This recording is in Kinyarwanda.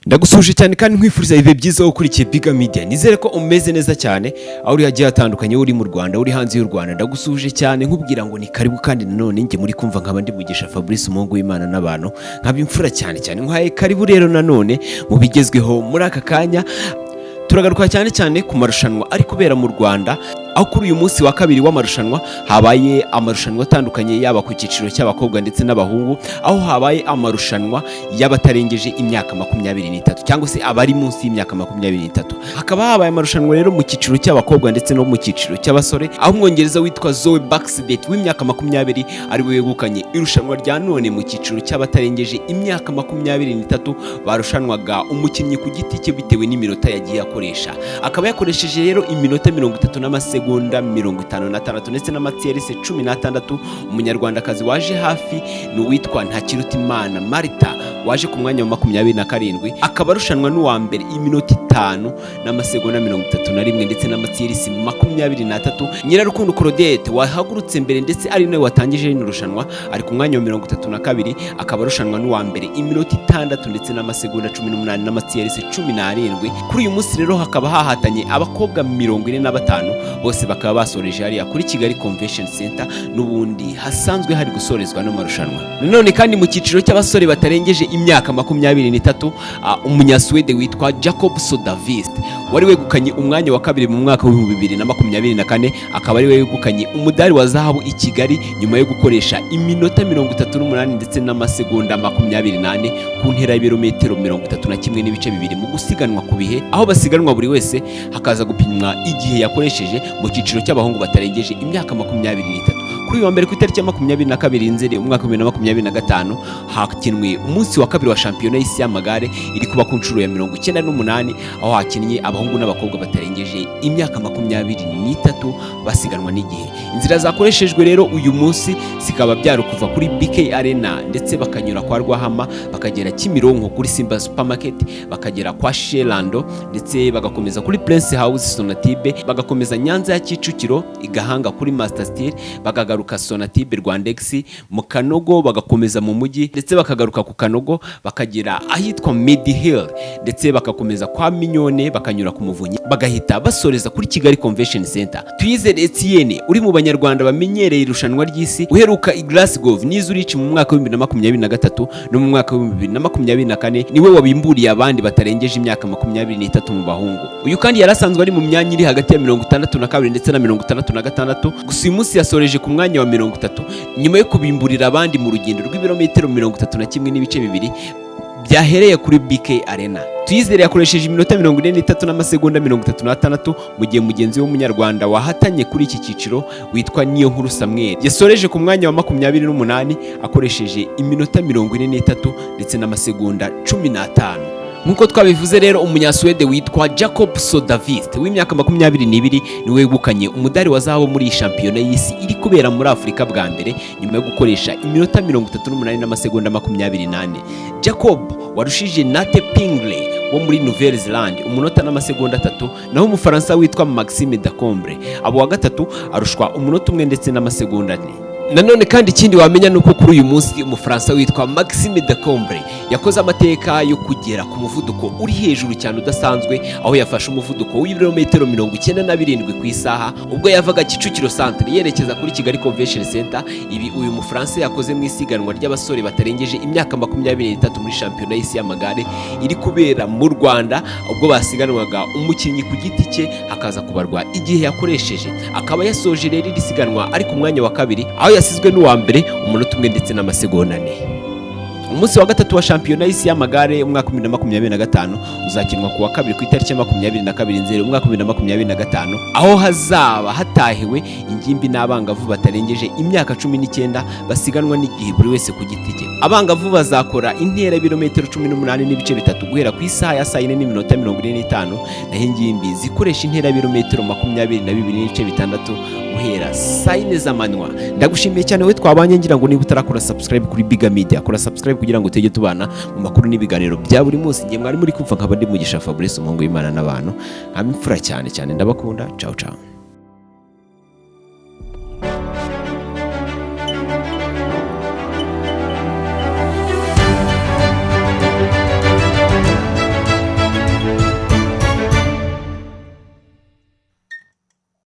Ndagusuje cyane kandi nkwifuriza ibihe byiza ukurikiye Biga Media. Nizere ko umeze neza cyane aho uri hagiye hatandukanye, uri mu Rwanda, uri hanze y'u Rwanda. Ndagusuje cyane nkubwira ngo ni karibu, kandi nanone nge muri kumva nkaba ndi Mugisha Fabrice Umuhungu w'Imana n'abantu, nkaba imfura cyane nkwaye karibu rero nanone mu bigezweho muri aka kanya. Turagaruka cyane ku marushanwa ari kubera mu Rwanda, aho kuri uyu munsi wa kabiri w'amarushanwa habaye amarushanwa atandukanye, yaba ku cyiciro cy'abakobwa ndetse n'abahungu, aho habaye amarushanwa y'abatarengeje imyaka 23 cyangwa se abari munsi y'imyaka 23. Hakaba habaye amarushanwa rero mu cyiciro cy'abakobwa ndetse no mu cyiciro cy'abasore, aho umwongereza witwa Zoe Baxdate w'imyaka 20 ari we wegukanye irushanwa rya none mu cyiciro cy'abatarengeje imyaka 23. Barushanwaga umukinnyi ku giti cye bitewe n'iminota yagiye akoresha. Akaba yakoresheje rero iminota 30 n'amasegonda 56 ndetse n'amatiyerese 16. Umunyarwandakazi waje hafi ni uwitwa Ntakirutimana Marita waje ku mwanya wa 27, akaba arushanwa n'uwa mbere iminota 5 n'amasegonda 31 ndetse n'amatiyerese 23. Nyirarukundo Claudette wahagurutse mbere ndetse ari nawe watangije ino rushanwa ari ku mwanya wa 32, akaba arushanwa n'uwa mbere iminota 6 ndetse n'amasegonda 18 n'amatiyerese 17. Kuri uyu munsi rero hakaba hahatanye abakobwa 45, bose bakaba basoreje hariya kuri Kigali Convention Center, n'ubundi hasanzwe hari gusorezwa no marushanwa. Nanone kandi mu cyiciro cy'abasore batarengeje imyaka 23, umunyaswede witwa Jacob Sodavist wari wegukanye umwanya wa kabiri mu mwaka wa 2024, akaba ari wegukanye umudari wa zahabu i Kigali nyuma yo gukoresha iminota 38 ndetse n'amasegonda 28 ku ntera y'ibirometero 31 n'ibice bibiri mu gusiganwa ku bihe, aho basiganwa buri wese hakaza gupimwa igihe yakoresheje mu cyiciro cy'abahungu batarengeje imyaka 23. Kuri uyu wa mbere ku itariki ya 22 Nzeri umwaka wa 2025 hakinwe umunsi wa kabiri wa shampiyona y'isi y'amagare iri kuba ku nshuro ya 98, aho hakinnye abahungu n'abakobwa batarengeje imyaka 23 basiganwa n'igihe. Inzira zakoreshejwe rero uyu munsi zikaba byari kuva kuri BK Arena ndetse bakanyura kwa Rwahama, bakagera Kimironko kuri Simba Supermarket, bakagera kwa Shelando ndetse bagakomeza kuri Prince House Sonatibe, bagakomeza Nyanza ya Kicukiro Igahanga kuri Master Steel, bakagaruka Sonatibe Rwandex mu Kanogo, bagakomeza mu mujyi ndetse bakagaruka ku Kanogo bakagera ahitwa Medi Hill ndetse bakakomeza kwa Minyone, bakanyura ku Muvunyi, bagahita basoreza kuri Kigali Convention Center. Tuyizere Etienne uri mu banyarwanda bamenyereye irushanwa ry'isi, uheruka i Glasgow n'Izurich mu mwaka wa 2023 no mu mwaka wa 2024, niwe wabimburiye abandi batarengeje imyaka 23 mu bahungu. Uyu kandi yarasanzwe ari mu myanya iri hagati ya 62 ndetse na 66, gusa uyu munsi yasoreje ku mwanya wa 30 nyuma yo kubimburira abandi mu rugendo rw'ibirometero 31 n'ibice bibiri byahereye kuri BK Arena. Tuyizere yakoresheje iminota 43 n'amasegonda 36, mu gihe mugenzi w'umunyarwanda wahatanye kuri iki cyiciro witwa Niyonkuru Samuel yasoreje ku mwanya wa 28 akoresheje iminota 43 ndetse n'amasegonda 15. Nkuko twabivuze rero, umunyaswede witwa Jacob Sodavist w'imyaka 22 niwe wegukanye umudari wa zahabu muri shampiyona y'isi iri kubera muri Afurika bwa mbere nyuma yo gukoresha iminota 38 n'amasegonda 28. Jacob warushije Nate Pingley wo muri Nouvelle Zelande umunota n'amasegonda 3, naho umufaransa witwa Maxime Dacombre abo wa gatatu arushwa umunota 1 ndetse n'amasegonda 4. Nanone kandi ikindi wamenya nuko kuri uyu munsi umufaransa witwa Maxime Dacombre yakoze amateka yo kugera ku muvuduko uri hejuru cyane udasanzwe, aho yafashe umuvuduko w'ibirometero 97 ku isaha ubwo yavaga Kicukiro Centre yerekeza kuri Kigali Convention Center. Ibi uyu mufaransa yakoze mu isiganwa ry'abasore batarengeje imyaka 23 muri shampiyona y'isi y'amagare iri kubera mu Rwanda, ubwo basiganwaga umukinnyi ku giti cye hakaza kubarwa igihe yakoresheje. Akaba yasoje rero iri siganwa ari ku mwanya wa kabiri, aho yasizwe n'uwa mbere umunota 1 ndetse n'amasegonda 4. Umunsi wa gatatu wa shampiyona y'isi y'amagare umwaka 2025 uzakinwa ku wa kabiri ku itariki ya 22 Nzeri umwaka 2025, aho hazaba hatahiwe ingimbi n'abangavu batarengeje imyaka 19 basiganwa n'igihe buri wese ku giti cye. Abangavu bazakora intera y'ibirometero 18 n'ibice bitatu guhera ku isaha ya 4 n'iminota 45, naho ingimbi zikoresha intera y'ibirometero 22 n'ibice bitandatu guhera 4 z'amanywa. Ndagushimiye cyane we twabanye, ngira ngo niba utarakora subscribe kuri Biga Media, kora subscribe kugira ngo tujye tubana mu makuru n'ibiganiro bya buri munsi. Ngiye mwari muri kumva nkaba ndi Mugisha Fabrice Umuhungu w'Imana n'abantu, nkaba imfura cyane ndabakunda. Ciao ciao.